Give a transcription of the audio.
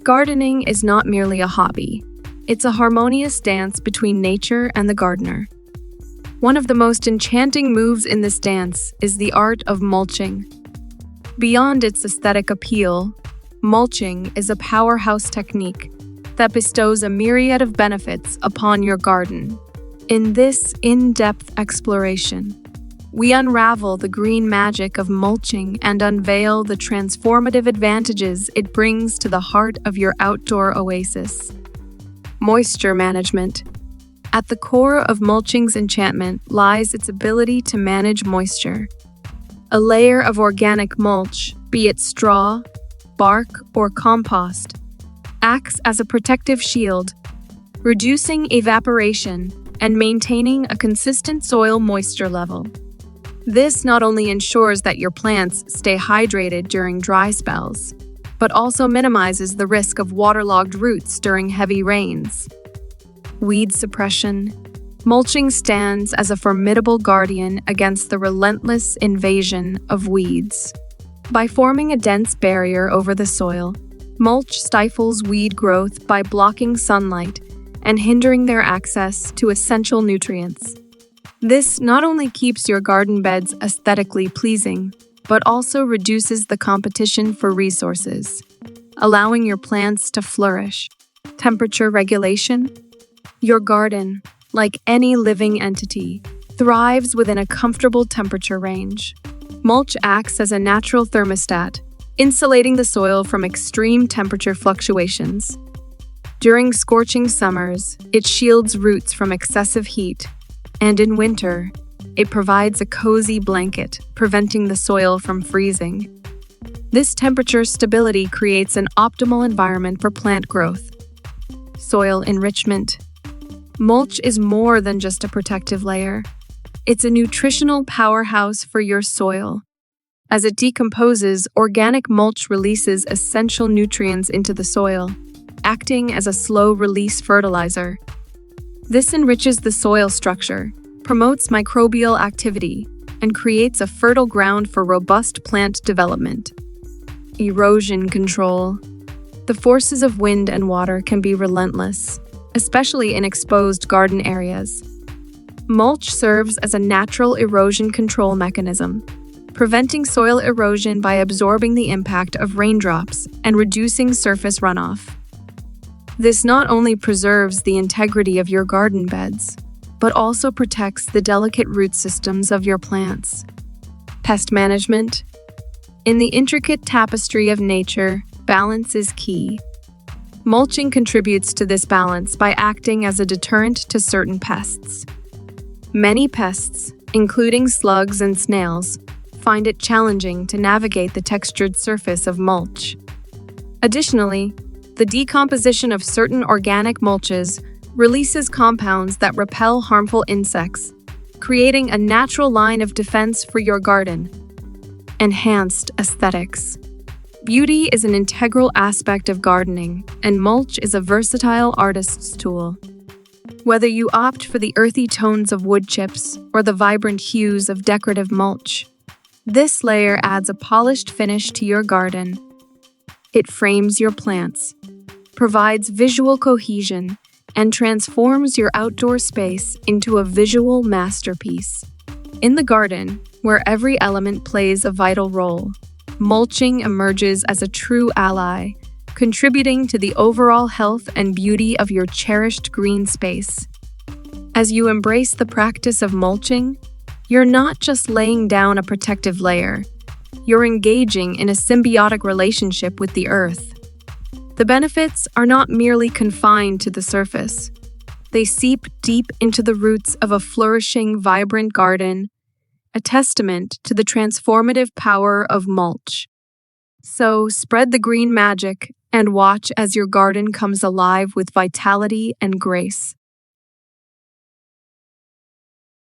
Gardening is not merely a hobby. It's a harmonious dance between nature and the gardener. One of the most enchanting moves in this dance is the art of mulching. Beyond its aesthetic appeal, mulching is a powerhouse technique that bestows a myriad of benefits upon your garden. In this in-depth exploration, we unravel the green magic of mulching and unveil the transformative advantages it brings to the heart of your outdoor oasis. Moisture management. At the core of mulching's enchantment lies its ability to manage moisture. A layer of organic mulch, be it straw, bark, or compost, acts as a protective shield, reducing evaporation and maintaining a consistent soil moisture level. This not only ensures that your plants stay hydrated during dry spells, but also minimizes the risk of waterlogged roots during heavy rains. Weed suppression. Mulching stands as a formidable guardian against the relentless invasion of weeds. By forming a dense barrier over the soil, mulch stifles weed growth by blocking sunlight and hindering their access to essential nutrients. This not only keeps your garden beds aesthetically pleasing, but also reduces the competition for resources, allowing your plants to flourish. Temperature regulation. Your garden, like any living entity, thrives within a comfortable temperature range. Mulch acts as a natural thermostat, insulating the soil from extreme temperature fluctuations. During scorching summers, it shields roots from excessive heat, and in winter, it provides a cozy blanket, preventing the soil from freezing. This temperature stability creates an optimal environment for plant growth. Soil enrichment. Mulch is more than just a protective layer. It's a nutritional powerhouse for your soil. As it decomposes, organic mulch releases essential nutrients into the soil, acting as a slow-release fertilizer. This enriches the soil structure, promotes microbial activity, and creates a fertile ground for robust plant development. Erosion control. The forces of wind and water can be relentless, especially in exposed garden areas. Mulch serves as a natural erosion control mechanism, preventing soil erosion by absorbing the impact of raindrops and reducing surface runoff. This not only preserves the integrity of your garden beds, but also protects the delicate root systems of your plants. Pest management. In the intricate tapestry of nature, balance is key. Mulching contributes to this balance by acting as a deterrent to certain pests. Many pests, including slugs and snails, find it challenging to navigate the textured surface of mulch. Additionally, the decomposition of certain organic mulches releases compounds that repel harmful insects, creating a natural line of defense for your garden. Enhanced aesthetics. Beauty is an integral aspect of gardening, and mulch is a versatile artist's tool. Whether you opt for the earthy tones of wood chips or the vibrant hues of decorative mulch, this layer adds a polished finish to your garden. It frames your plants, provides visual cohesion, and transforms your outdoor space into a visual masterpiece. In the garden, where every element plays a vital role, mulching emerges as a true ally, contributing to the overall health and beauty of your cherished green space. As you embrace the practice of mulching, you're not just laying down a protective layer, you're engaging in a symbiotic relationship with the earth. The benefits are not merely confined to the surface. They seep deep into the roots of a flourishing, vibrant garden, a testament to the transformative power of mulch. So spread the green magic and watch as your garden comes alive with vitality and grace.